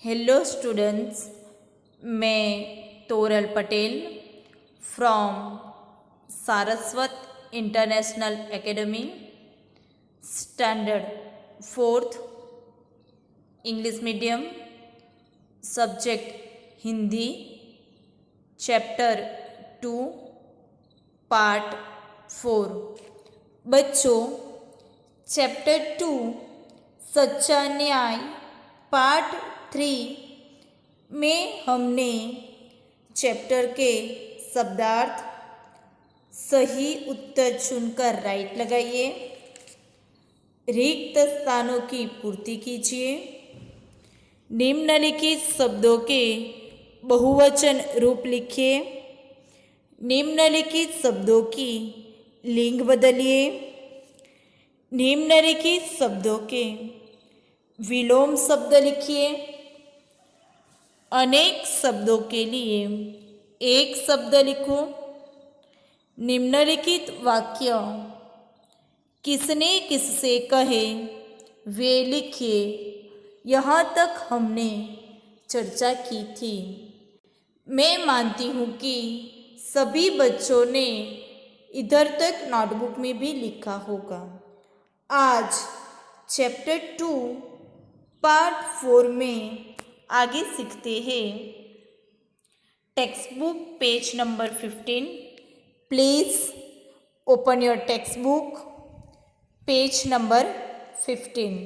Hello students, मैं Toral Patel from Saraswat international academy standard fourth English medium subject Hindi chapter 2 part 4। बच्चों, chapter 2 सच्चा न्याय part 3 में हमने चैप्टर के शब्दार्थ सही उत्तर चुनकर राइट लगाइए, रिक्त स्थानों की पूर्ति कीजिए, निम्नलिखित शब्दों के बहुवचन रूप लिखिए, निम्नलिखित शब्दों की लिंग बदलिए, निम्नलिखित शब्दों के विलोम शब्द लिखिए, अनेक शब्दों के लिए एक शब्द लिखो, निम्नलिखित वाक्य किसने किससे कहे वे लिखिए। यहाँ तक हमने चर्चा की थी। मैं मानती हूँ कि सभी बच्चों ने इधर तक नोटबुक में भी लिखा होगा। आज चैप्टर 2 पार्ट 4 में आगे सीखते हैं। Text book page number 15। Please open your text book page number 15।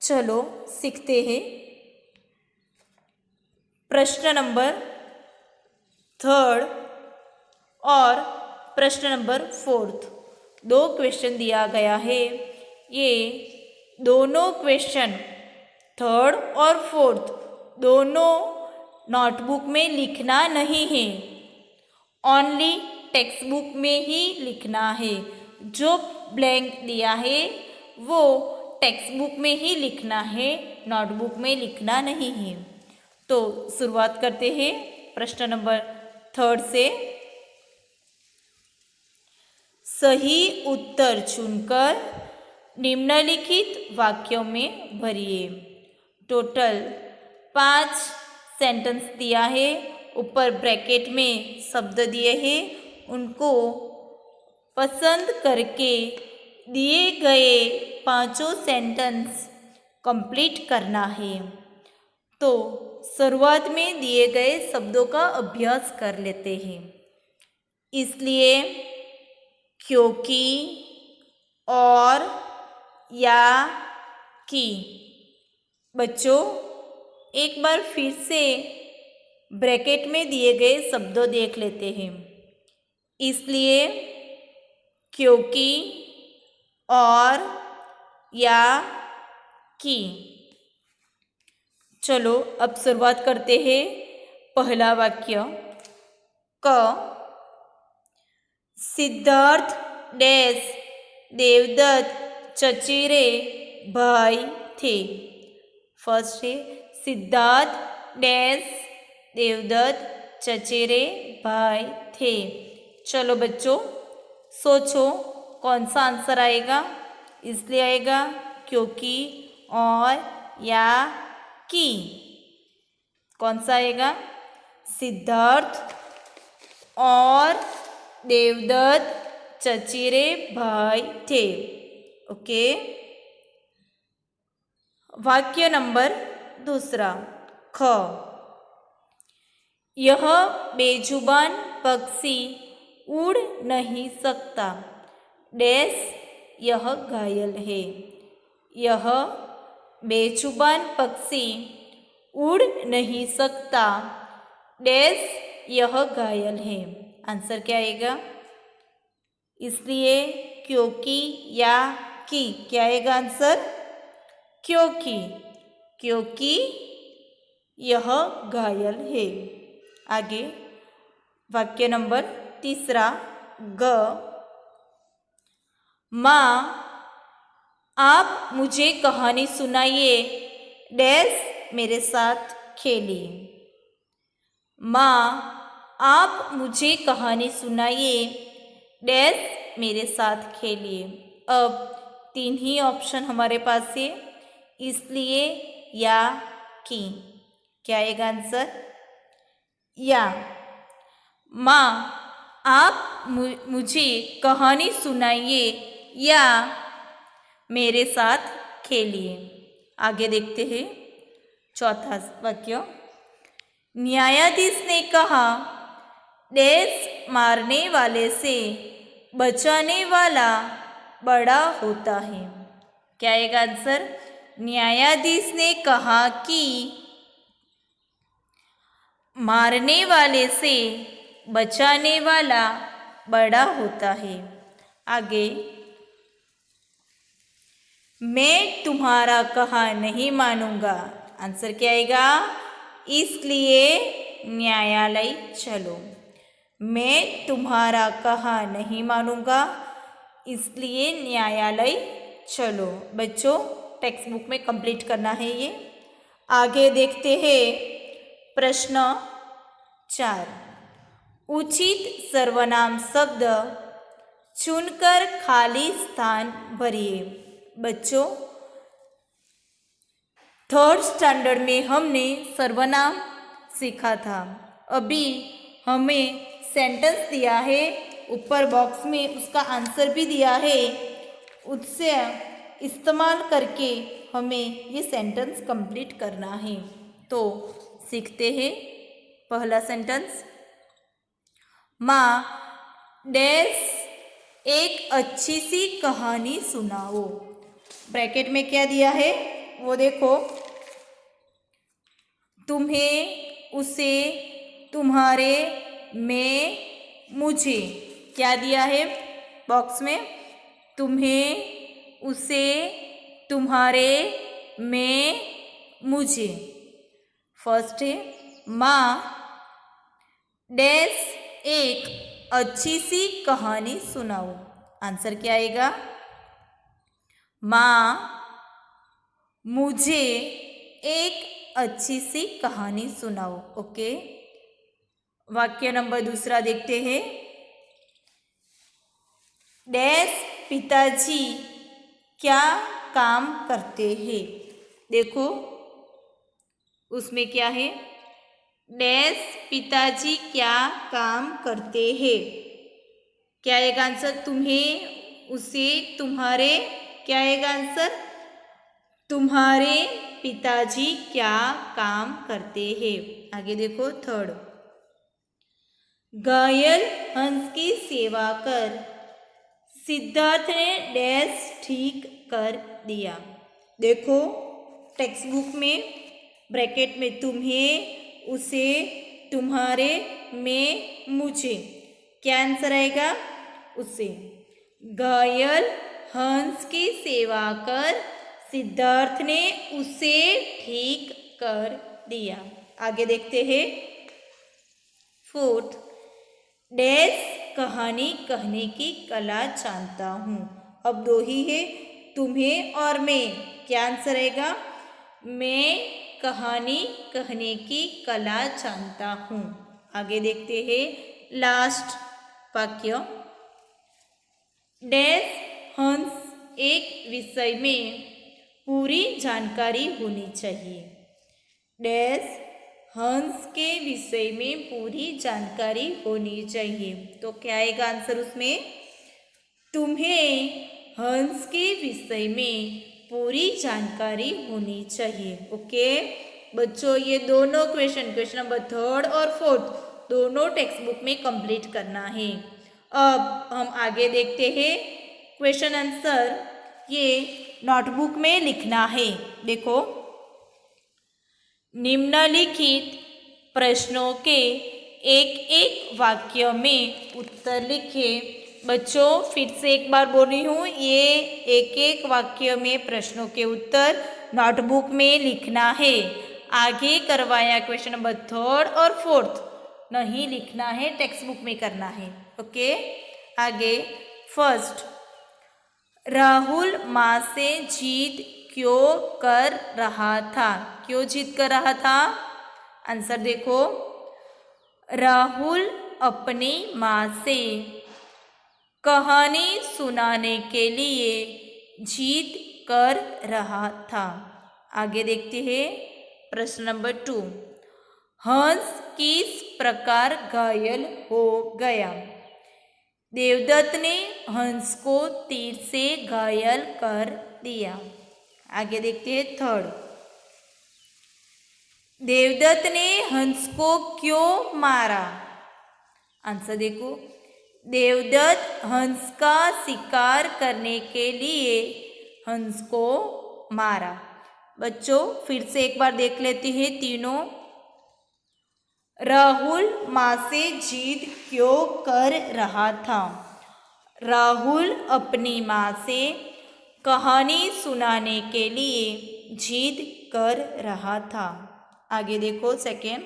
चलो सीखते हैं। प्रश्न नंबर 3 और प्रश्न नंबर 4 दो क्वेश्चन दिया गया है। ये दोनों क्वेश्चन 3 और 4 दोनों नोटबुक में लिखना नहीं है, ओनली टेक्स्ट बुक में ही लिखना है। जो ब्लैंक दिया है वो टेक्स्ट बुक में ही लिखना है, नोटबुक में लिखना नहीं है। तो शुरुआत करते हैं प्रश्न नंबर 3 से। सही उत्तर चुनकर निम्नलिखित वाक्यों में भरिए। टोटल 5 सेंटेंस दिया है, ऊपर ब्रैकेट में शब्द दिए हैं, उनको पसंद करके दिए गए 5 सेंटेंस कंप्लीट करना है। तो शुरुआत में दिए गए शब्दों का अभ्यास कर लेते हैं। इसलिए, क्योंकि, और, या, कि। बच्चों, एक बार फिर से ब्रैकेट में दिए गए शब्दों देख लेते हैं। इसलिए, क्योंकि, और, या, कि। चलो अब शुरुआत करते हैं। पहला वाक्य, क सिद्धार्थ डैश देवदत्त चचेरे भाई थे। फर्स्ट है सिद्धार्थ डैश देवदत्त चचेरे भाई थे। चलो बच्चों सोचो कौन सा आंसर आएगा। इसलिए आएगा क्योंकि, और, या, कि। कौन सा आएगा? सिद्धार्थ और देवदत्त चचेरे भाई थे। ओके। वाक्य नंबर 2, ख यह बेजुबान पक्षी उड़ नहीं सकता। डैश यह घायल है। यह बेजुबान पक्षी उड़ नहीं सकता। डैश यह घायल है। आंसर क्या आएगा? इसलिए, क्योंकि, या, कि। क्या आएगा आंसर? क्योंकि, क्योंकि यह घायल है। आगे वाक्य नंबर 3, ग माँ आप मुझे कहानी सुनाइए। डैश मेरे साथ खेलिए। माँ आप मुझे कहानी सुनाइए। डैश मेरे साथ खेलिए। अब 3 ही ऑप्शन हमारे पास है। इसलिए या कि। क्या आएगा आंसर? या। माँ आप मुझे कहानी सुनाइए या मेरे साथ खेलिए। आगे देखते हैं चौथा वाक्य। न्यायाधीश ने कहा, डैश मारने वाले से बचाने वाला बड़ा होता है। क्या आएगा आंसर? न्यायाधीश ने कहा कि मारने वाले से बचाने वाला बड़ा होता है। आगे, मैं तुम्हारा कहा नहीं मानूंगा। आंसर क्या आएगा? इसलिए न्यायालय चलो। मैं तुम्हारा कहा नहीं मानूंगा, इसलिए न्यायालय चलो। बच्चों टेक्स्ट बुक में कंप्लीट करना है ये। आगे देखते हैं प्रश्न 4। उचित सर्वनाम शब्द चुनकर खाली स्थान भरिए। बच्चों थर्ड स्टैंडर्ड में हमने सर्वनाम सीखा था। अभी हमें सेंटेंस दिया है, ऊपर बॉक्स में उसका आंसर भी दिया है। उससे इस्तेमाल करके हमें ये सेंटेंस कंप्लीट करना है। तो सीखते हैं पहला सेंटेंस। माँ डैश एक अच्छी सी कहानी सुनाओ। ब्रैकेट में क्या दिया है वो देखो। तुम्हें, उसे, तुम्हारे, मैं, मुझे। क्या दिया है बॉक्स में? तुम्हें, उसे, तुम्हारे, मैं, मुझे। फर्स्ट है माँ डैश एक अच्छी सी कहानी सुनाओ। आंसर क्या आएगा? माँ मुझे एक अच्छी सी कहानी सुनाओ। ओके। वाक्य नंबर दूसरा देखते हैं। डैश पिताजी क्या काम करते हैं। देखो उसमें क्या है? डैश पिताजी क्या काम करते हैं। क्या आएगा आंसर? तुम्हें, उसे, तुम्हारे। क्या आएगा आंसर? तुम्हारे पिताजी क्या काम करते हैं। आगे देखो थर्ड। घायल हंस की सेवा कर सिद्धार्थ ने डैश ठीक कर दिया। देखो टेक्स्ट बुक में ब्रैकेट में तुम्हें, उसे, तुम्हारे, मैं, मुझे। क्या आंसर आएगा? उसे। घायल हंस की सेवा कर सिद्धार्थ ने उसे ठीक कर दिया। आगे देखते हैं फोर्थ। डैश कहानी कहने की कला जानता हूँ। अब दो ही है, तुम्हें और मैं। क्या आंसर आएगा? मैं कहानी कहने की कला जानता हूँ। आगे देखते हैं लास्ट वाक्य। डैश हंस एक विषय में पूरी जानकारी होनी चाहिए। डैश हंस के विषय में पूरी जानकारी होनी चाहिए। तो क्या आएगा आंसर उसमें? तुम्हें हंस के विषय में पूरी जानकारी होनी चाहिए। ओके बच्चों, ये दोनों क्वेश्चन नंबर थर्ड और फोर्थ दोनों टेक्स्ट बुक में कंप्लीट करना है। अब हम आगे देखते हैं क्वेश्चन आंसर। ये नोटबुक में लिखना है। देखो निम्नलिखित प्रश्नों के एक एक वाक्य में उत्तर लिखें। बच्चों फिर से एक बार बोल रही हूँ, ये एक एक वाक्य में प्रश्नों के उत्तर नोटबुक में लिखना है। आगे करवाया क्वेश्चन नंबर थर्ड और फोर्थ नहीं लिखना है, टेक्स्ट बुक में करना है। ओके आगे फर्स्ट, राहुल माँ से जीत क्यों कर रहा था। क्यों जीत कर रहा था? आंसर देखो, राहुल अपनी माँ से कहानी सुनाने के लिए जीत कर रहा था। आगे देखते हैं प्रश्न नंबर 2। हंस किस प्रकार घायल हो गया? देवदत्त ने हंस को तीर से घायल कर दिया। आगे देखते हैं थर्ड। देवदत्त ने हंस को क्यों मारा? आंसर देखो, देवदत्त हंस का शिकार करने के लिए हंस को मारा। बच्चों फिर से एक बार देख लेते हैं तीनों। राहुल माँ से जिद क्यों कर रहा था? राहुल अपनी माँ से कहानी सुनाने के लिए जिद कर रहा था। आगे देखो सेकेंड।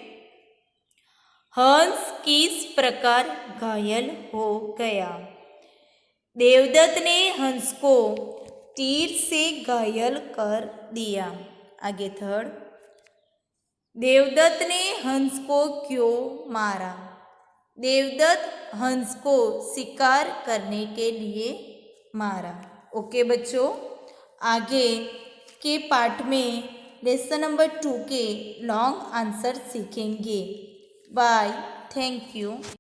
हंस किस प्रकार घायल हो गया? देवदत्त ने हंस को तीर से घायल कर दिया। आगे थर्ड। देवदत्त ने हंस को क्यों मारा? देवदत्त हंस को शिकार करने के लिए मारा। ओके बच्चों, आगे के पार्ट में लेसन नंबर 2 के लॉन्ग आंसर सीखेंगे। Bye, thank you.